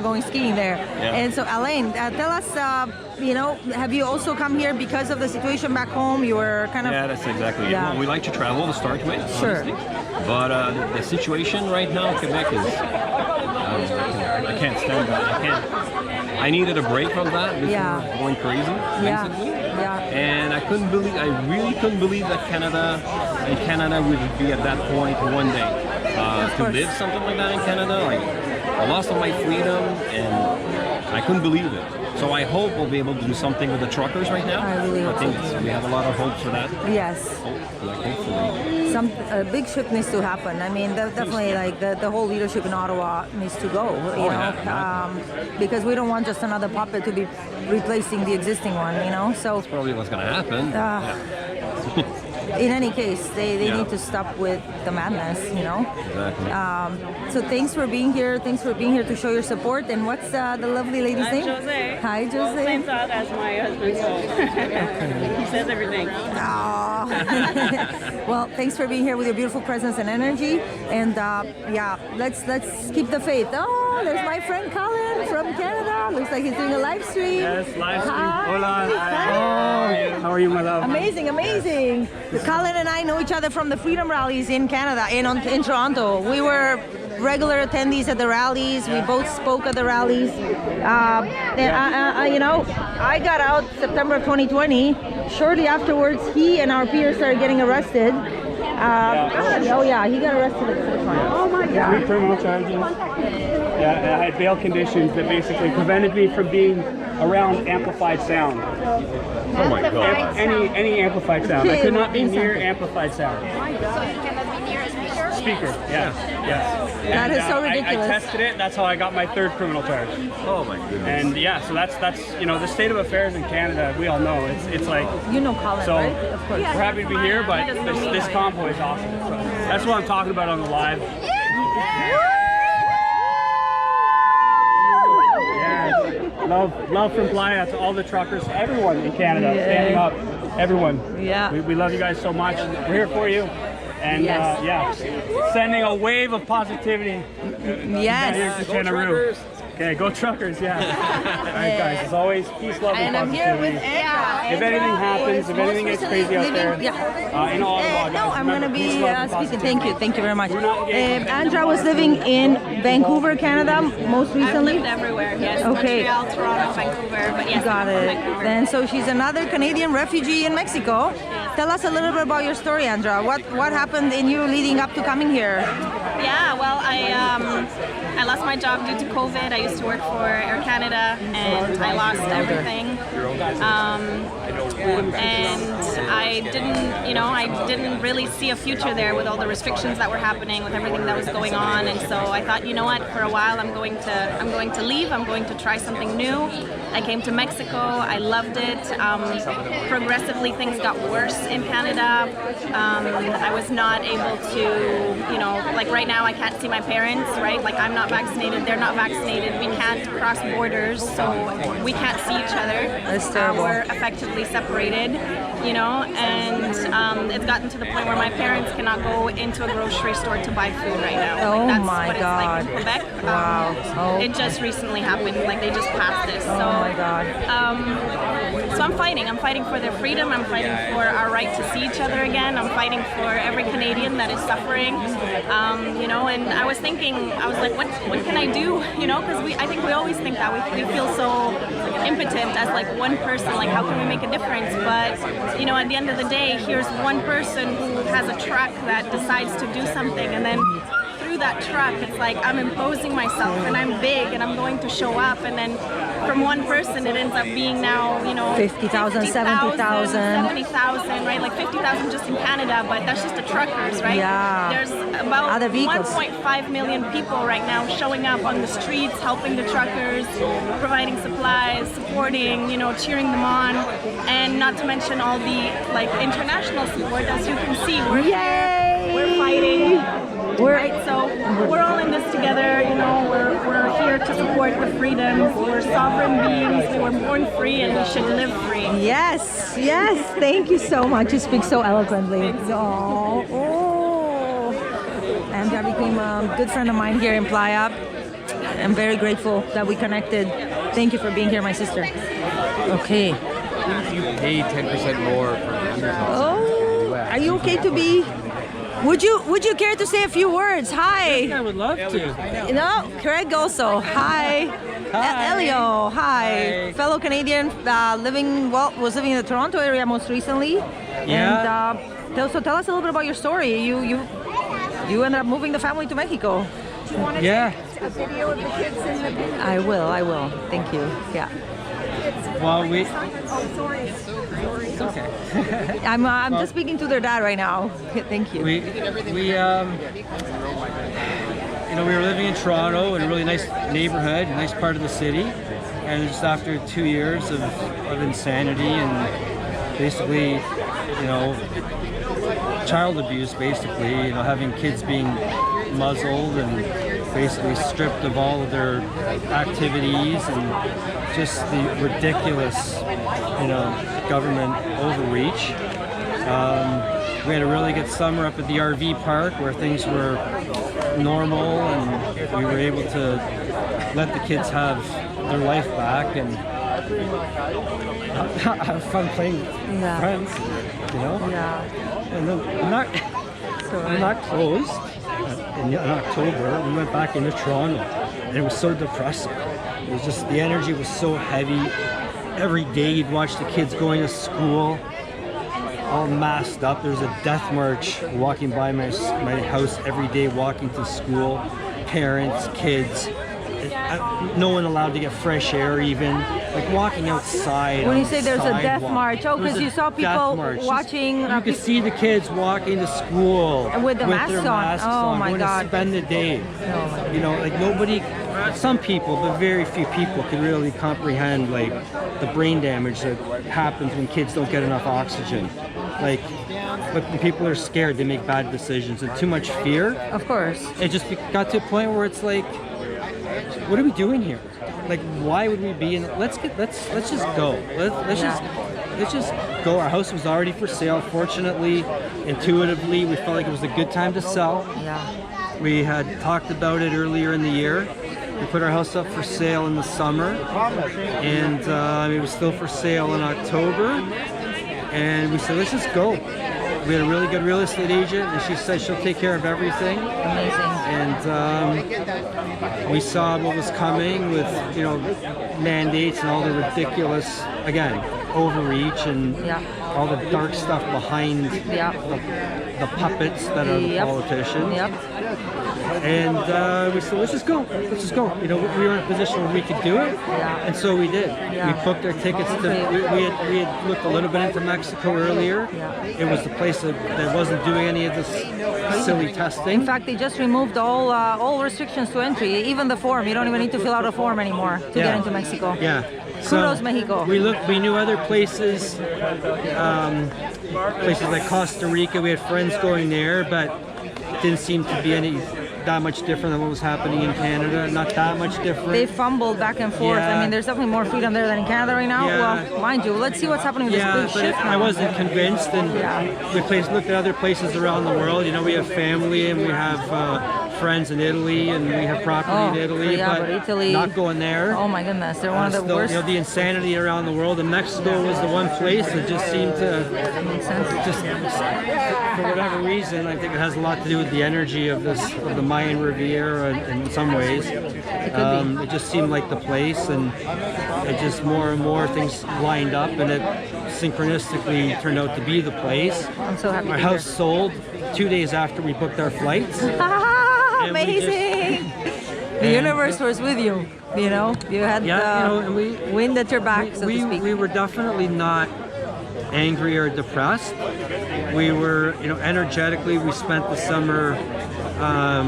going skiing there. Yeah. And so, Alain, tell us, have you also come here because of the situation back home? You were kind of... Yeah, that's exactly it. Yeah. Well, we like to travel to start with, Sure. honestly. But the situation right now in Quebec is... I can't stand that. I needed a break from that before going crazy, basically. Yeah. And I really couldn't believe that Canada would be at that point one day. To live something like that in Canada, like I lost all my freedom and I couldn't believe it. So I hope we'll be able to do something with the truckers right now. I really hope think we have a lot of hopes for that. Yes. Hopefully. Some big shift needs to happen. I mean, definitely, like the whole leadership in Ottawa needs to go. You know, because we don't want just another puppet to be replacing the existing one. You know, so That's probably what's going to happen. In any case, they need to stop with the madness. You know. Exactly. So thanks for being here. Thanks for being here to show your support. And what's the lovely lady's name? Jose. Hi, Jose. Same thought as my husband. So he says everything. Well, thanks for being here with your beautiful presence and energy. And let's keep the faith. Oh, there's my friend Colin from Canada. Looks like he's doing a live stream. Yes, live stream. Hi. Hola. Hi. How are you, my love? Amazing. Colin and I know each other from the freedom rallies in Canada, in Toronto. We were regular attendees at the rallies. We both spoke at the rallies. I got out September of 2020. Shortly afterwards, he and our peers started getting arrested. Oh yeah, he got arrested at the first one. Oh my God. 3 criminal charges. Yeah, I had bail conditions that basically prevented me from being around amplified sound. Oh my God. Any amplified sound. I could not be near amplified sound. So you cannot be near a speaker? Speaker, yes. That is so ridiculous. I tested it. That's how I got my 3rd criminal charge. Oh my goodness. And yeah, so that's the state of affairs in Canada. We all know it's like. You know Colin, So right? Of course. we're happy to be here, but this convoy is awesome. So that's what I'm talking about on the live. Love from Playa to all the truckers, everyone in Canada, standing up, everyone. Yeah. We love you guys so much. We're here for you. And sending a wave of positivity. Yes. Here to Chenaru. Okay, go truckers, yeah. All right, guys, as always, peace, love, and I'm here with positivity. Andra. If anything happens, if anything gets crazy out there, in Ottawa, No, I'm going to be speaking. speaking. Thank you very much. Andra was living in Vancouver, Canada, most I've recently. lived everywhere. Yes. Okay. Montreal, Toronto, Vancouver. But yes, Got I'm from it. Vancouver. Then, so she's another Canadian refugee in Mexico. Tell us a little bit about your story, Andra. What happened in you leading up to coming here? Yeah, well, I lost my job due to COVID. I used to work for Air Canada, and I lost everything. And I didn't really see a future there with all the restrictions that were happening, with everything that was going on. And so I thought, you know what, for a while I'm going to leave. I'm going to try something new. I came to Mexico. I loved it. Progressively, things got worse in Canada. I was not able to, like right now I can't see my parents, right? Like I'm not vaccinated, they're not vaccinated. We can't cross borders, so we can't see each other. That's terrible. We're effectively separated, and it's gotten to the point where my parents cannot go into a grocery store to buy food right now. Oh that's my what God. it's like in Quebec. Wow. It just recently happened, like they just passed this. So, Oh my God. So I'm fighting for their freedom. I'm fighting for our right to see each other again. I'm fighting for every Canadian that is suffering. And I was thinking, I was like, what can I do? Because I think we always think that we feel so impotent as like one person, like how can we make a difference? But at the end of the day, here's one person who has a truck that decides to do something, and then through that truck, it's like I'm imposing myself, and I'm big, and I'm going to show up, and then from one person, it ends up being now, 50,000, 70,000. 70,000, right? Like 50,000 just in Canada, but that's just the truckers, right? Yeah. There's about Other vehicles. 1.5 million people right now showing up on the streets, helping the truckers, providing supplies, supporting, cheering them on, and not to mention all the international support. As you can see, we're here, we're fighting. Right, so we're all in this together, we're here to support the freedoms. We're sovereign beings, we were born free, and we should live free. Yes, thank you so much. You speak so eloquently. Andra became a good friend of mine here in Playa. I'm very grateful that we connected. Thank you for being here, my sister. Okay. You pay 10% more for underdogs. Oh, are you okay to be? Would you care to say a few words? Hi. I would love to. You know, Craig also. Hi. Elio. Hi. Fellow Canadian, was living in the Toronto area most recently. Yeah. And so tell us a little bit about your story. You ended up moving the family to Mexico. Yeah. A video of the kids in the video. I will. Thank you. Yeah. Well, Oh, sorry. it's okay. I'm just speaking to their dad right now. Thank you. We were living in Toronto in a really nice neighborhood, nice part of the city, and just after 2 years of insanity and basically, child abuse, basically, having kids being muzzled and basically stripped of all of their activities and just the ridiculous, government overreach. We had a really good summer up at the RV park where things were normal and we were able to let the kids have their life back and have fun playing with friends, Yeah. And then we're not closed. In October, we went back into Toronto, and it was so depressing. It was just, the energy was so heavy. Every day you'd watch the kids going to school, all masked up. There was a death march walking by my house every day, walking to school. Parents, kids, no one allowed to get fresh air even. Like walking outside. When you say there's a death march, because you saw people watching. You could see the kids walking to school with their masks on. Oh my God! To spend the day. Like nobody. Some people, but very few people, can really comprehend like the brain damage that happens when kids don't get enough oxygen. But when people are scared, they make bad decisions, and too much fear. Of course. It just got to a point where it's like, what are we doing here? Like, why would we be in? Let's just go. Let's just go. Our house was already for sale. Fortunately, intuitively, we felt like it was a good time to sell. Yeah. We had talked about it earlier in the year. We put our house up for sale in the summer, and it was still for sale in October. And we said, let's just go. We had a really good real estate agent, and she said she'll take care of everything. Amazing. And we saw what was coming with, mandates and all the ridiculous, again, overreach and all the dark stuff behind the puppets that are the politicians. Yep. And we said, let's just go. We were in a position where we could do it, and so we did. We booked our tickets to. We had looked a little bit into Mexico earlier. It was the place that wasn't doing any of this silly testing. In fact, they just removed all restrictions to entry, even the form. You don't even need to fill out a form anymore to get into Mexico. Yeah. Kudos, Mexico. We knew other places, places like Costa Rica. We had friends going there, but it didn't seem to be that much different than what was happening in Canada. Not that much different. They fumbled back and forth. Yeah. I mean, there's definitely more freedom there than in Canada right now. Yeah. Well, mind you, let's see what's happening with this big shift. I wasn't convinced, and we looked at other places around the world. We have family, and we have friends in Italy, and we have property in Italy, but Italy, not going there. Oh my goodness, they're one of the worst. The insanity around the world, and Mexico was the one place that just seemed to make sense. Just for whatever reason, I think it has a lot to do with the energy of the Mayan Riviera. In some ways, it just seemed like the place, and it just more and more things lined up, and it synchronistically turned out to be the place. I'm so happy. Our house sold 2 days after we booked our flights. Amazing! The universe was with you. You had the wind at your back, so to speak. We were definitely not angry or depressed. We were, energetically. We spent the summer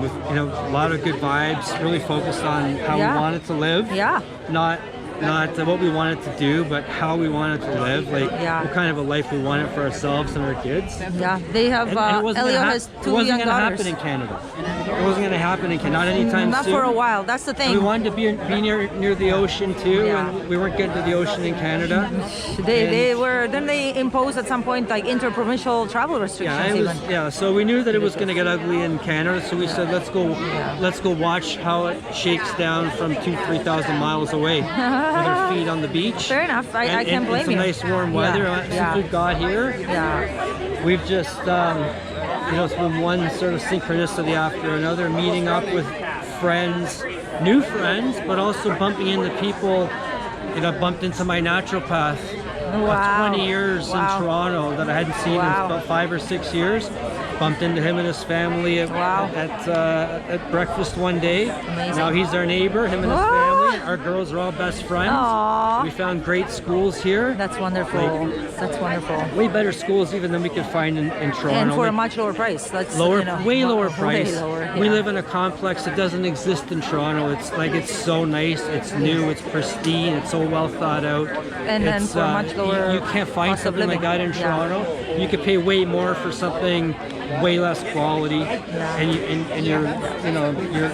with, a lot of good vibes. Really focused on how we wanted to live. Yeah. Not not what we wanted to do, but how we wanted to live. Like Yeah. what kind of a life we wanted for ourselves and our kids. Yeah, they have. And it wasn't Elio gonna has it 2 wasn't young gonna daughters. happen in Canada. It wasn't going to happen in Canada, not anytime Not soon. for a while. That's the thing. We wanted to be near the ocean too, Yeah. and we weren't getting to the ocean in Canada. They were. Then they imposed at some point like interprovincial travel restrictions. Yeah, Even. so we knew that it was going to get ugly in Canada, so we said let's go watch how it shakes down from 2,000-3,000 miles away with our feet on the beach. Fair enough. I can't blame some you. nice warm weather. Yeah. Since we got here, Yeah. we've just it's been one sort of synchronicity after another, meeting up with friends, new friends, but also bumping into people. Bumped into my naturopath Wow. of 20 years Wow. in Toronto that I hadn't seen in Wow. about 5 or 6 years. Bumped into him and his family Wow. at breakfast one day. Amazing. Now he's our neighbor, him and his What? family. Our girls are all best friends. Aw. We found great schools here. That's wonderful. That's wonderful. Way better schools even than we could find in Toronto. And for a Like, much lower price. That's lower, you know, way lower way price. lower, We yeah. live in a complex that doesn't exist in Toronto. It's so nice, it's new, it's pristine, it's so well thought out. And then It's, for much lower you can't find cost of something like living. that in Yeah. Toronto. You could pay way more for something way less quality, and you're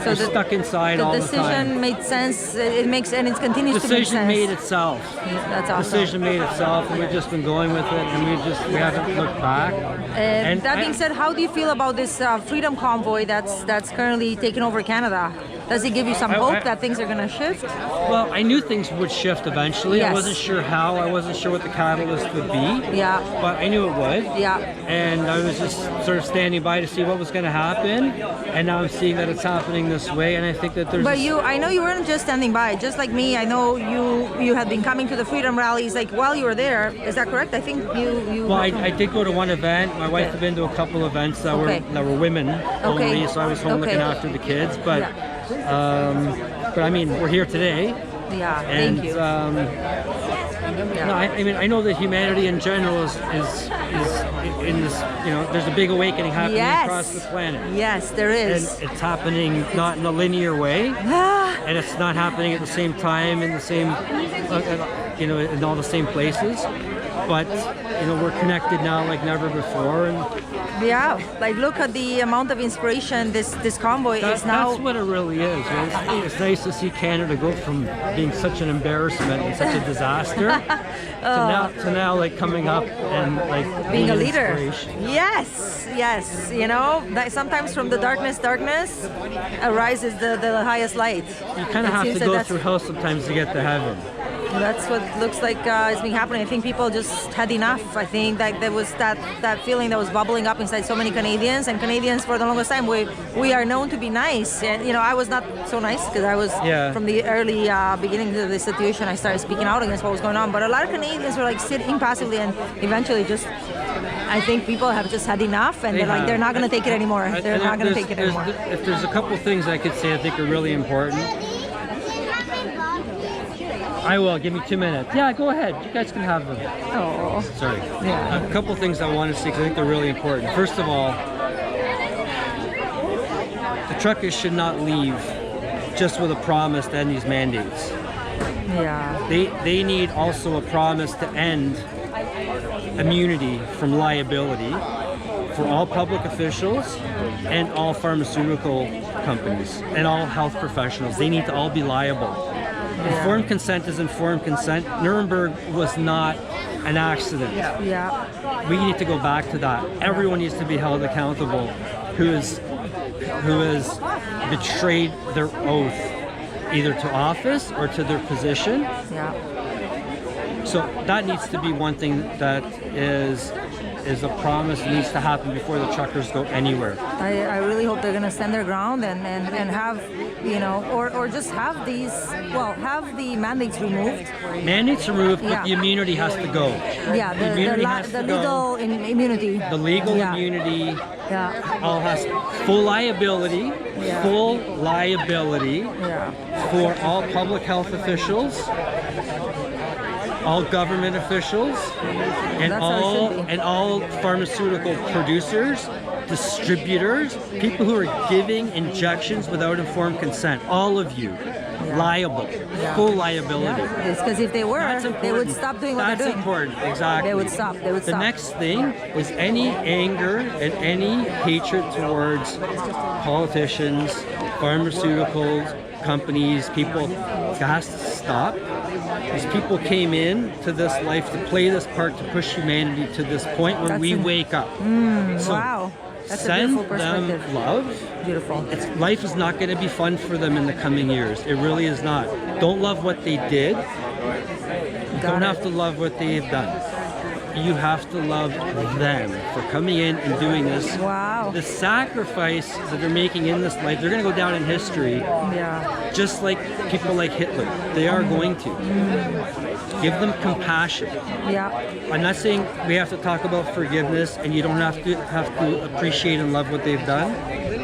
So stuck inside The all the decision time. made sense. It makes and it continues to make Decision sense. made itself. That's awesome. Decision made itself, and we've just been going with it, and we haven't looked back. And That being said, how do you feel about this freedom convoy that's currently taking over Canada? Does it give you some hope that things are going to shift? Well, I knew things would shift eventually. Yes. I wasn't sure how. I wasn't sure what the catalyst would be. Yeah. But I knew it would. Yeah. And I was just sort of standing by to see what was going to happen. And now I'm seeing that it's happening this way. And I think that there's. But I know you weren't just standing by. Just like me, I know you had been coming to the freedom rallies like while you were there. Is that correct? I think you. Well, I did go to one event. My wife had been to a couple events that Okay. were women only. So I was home looking after the kids. But I mean, we're here today. Yeah. And, Thank you. No, I mean, I know that humanity in general is in this, there's a big awakening happening Yes. across the planet. Yes, there And is. it's happening not in a linear way, and it's not happening at the same time in the same, in all the same places. But, we're connected now like never before. And Yeah, like look at the amount of inspiration this convoy is now. that's what it really is. Right? It's nice to see Canada go from being such an embarrassment and such a disaster to now like coming up and like Being a an leader. inspiration. Yes, that sometimes from the darkness arises the highest light. You kind of It have seems to that go that's- through hell sometimes to get to heaven. That's what looks like is being happening. I think people just had enough. I think that there was that feeling that was bubbling up inside so many Canadians, and Canadians for the longest time we are known to be nice. And I was not so nice because I was from the early beginning of the situation. I started speaking out against what was going on. But a lot of Canadians were like sitting passively, and eventually just. I think people have just had enough, and they're not going to take it anymore. They're not going to take it anymore. If there's a couple things I could say I think are really important. I will. Give me 2 minutes. Yeah, go ahead. You guys can have them. Oh. Sorry. Yeah. A couple things I want to say because I think they're really important. First of all, the truckers should not leave just with a promise to end these mandates. Yeah. They need also a promise to end immunity from liability for all public officials and all pharmaceutical companies and all health professionals. They need to all be liable. Informed consent is informed consent. Nuremberg was not an accident. Yeah. We need to go back to that. Everyone needs to be held accountable who has betrayed their oath either to office or to their position. Yeah. So that needs to be one thing that is a promise that needs to happen before the truckers go anywhere. I really hope they're going to stand their ground and have, or just have have the mandates removed. Mandates removed, but the immunity has to go. Yeah, the legal immunity. The legal immunity all has full liability for all public health officials, all government officials, and all pharmaceutical producers, distributors, people who are giving injections without informed consent. All of you. liable, full liability. It's because if they were, That's they would important. stop doing what That's they're doing. important, exactly. They would stop. They would The stop. next thing is any anger and any hatred towards politicians, pharmaceuticals, companies, people, has to stop. These people came in to this life to play this part to push humanity to this point where we wake up. So Wow. That's a send beautiful them perspective. love. Beautiful. Life is not going to be fun for them in the coming years. It really is not. Don't love what they did. Don't have to love what they've done. You have to love them for coming in and doing this. Wow. The sacrifice that they're making in this life, they're going to go down in history Yeah. just like people like Hitler. They are going to. Give them compassion. Yeah. I'm not saying we have to talk about forgiveness and you don't have to appreciate and love what they've done.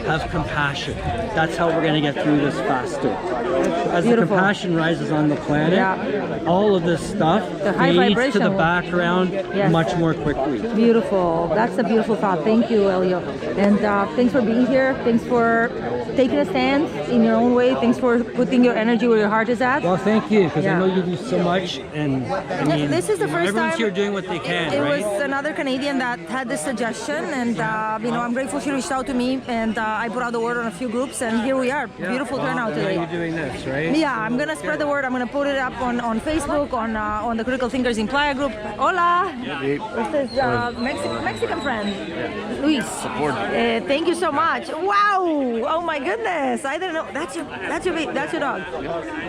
Have compassion. That's how we're going to get through this faster. As the Beautiful. compassion rises on the planet, Yeah. all of this stuff The high fades to vibration the will- background Yes. much more quickly. Beautiful. That's a beautiful thought. Thank you, Elio. And thanks for being here. Thanks for taking a stand in your own way. Thanks for putting your energy where your heart is at. Well, thank you, because Yeah. I know you do so much, and I mean, This is the first everyone's time here doing what they can, It right? was another Canadian that had this suggestion, and I'm grateful she reached out to me, and I put out the word on a few groups, and here we are. Beautiful turnout Now today. you're doing this, right? Yeah, I'm gonna spread the word. I'm gonna put it up on Facebook, on the Critical Thinkers in Playa group. Hola. This is Mexican friend, Luis. Thank you so much. Wow. Oh my goodness. I didn't know. That's your dog.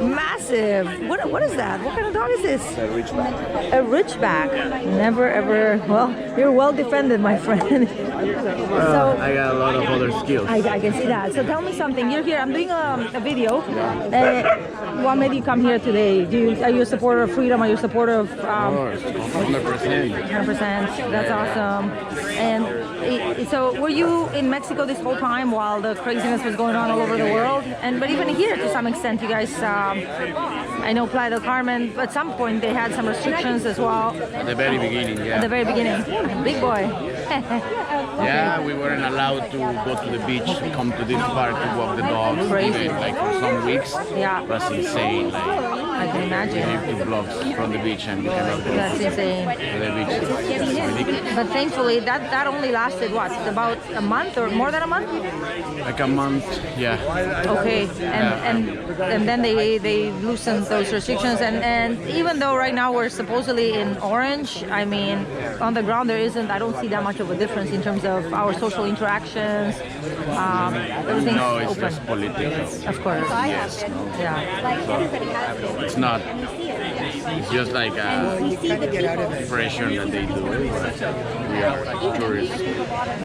Massive. What is that? What kind of dog is this? A Ridgeback. Never ever. Well, you're well defended, my friend. So I got a lot of other skills. I can see that. So tell me something. You're here. I'm doing a video. What made you come here today? Are you a supporter of freedom? Are you a supporter of? Of course, 100%. 100%. That's awesome. And so, were you in Mexico this whole time while the craziness was going on all over the world? But even here, to some extent, you guys. I know Playa del Carmen. At some point, they had some restrictions as well. At the very beginning, At yeah. the very beginning, big boy. Yeah, we weren't allowed to go to the beach, come to this park to walk the dogs, Crazy. even like for some weeks. Yeah. It was insane. Like, I can we imagine. live 2 blocks from the beach and you cannot go That's insane. to the beach. It's ridiculous. But thankfully, that only lasted what? About a month or more than a month? Like a month, yeah. Okay, and then they loosened those restrictions, and even though right now we're supposedly in orange, I mean, on the ground there isn't. I don't see that much of a difference in terms of our social interactions. Everything's No, it's open. just political. Of course. Yes, no. Yeah. It's not. It's just like a pressure that they do. We are tourists.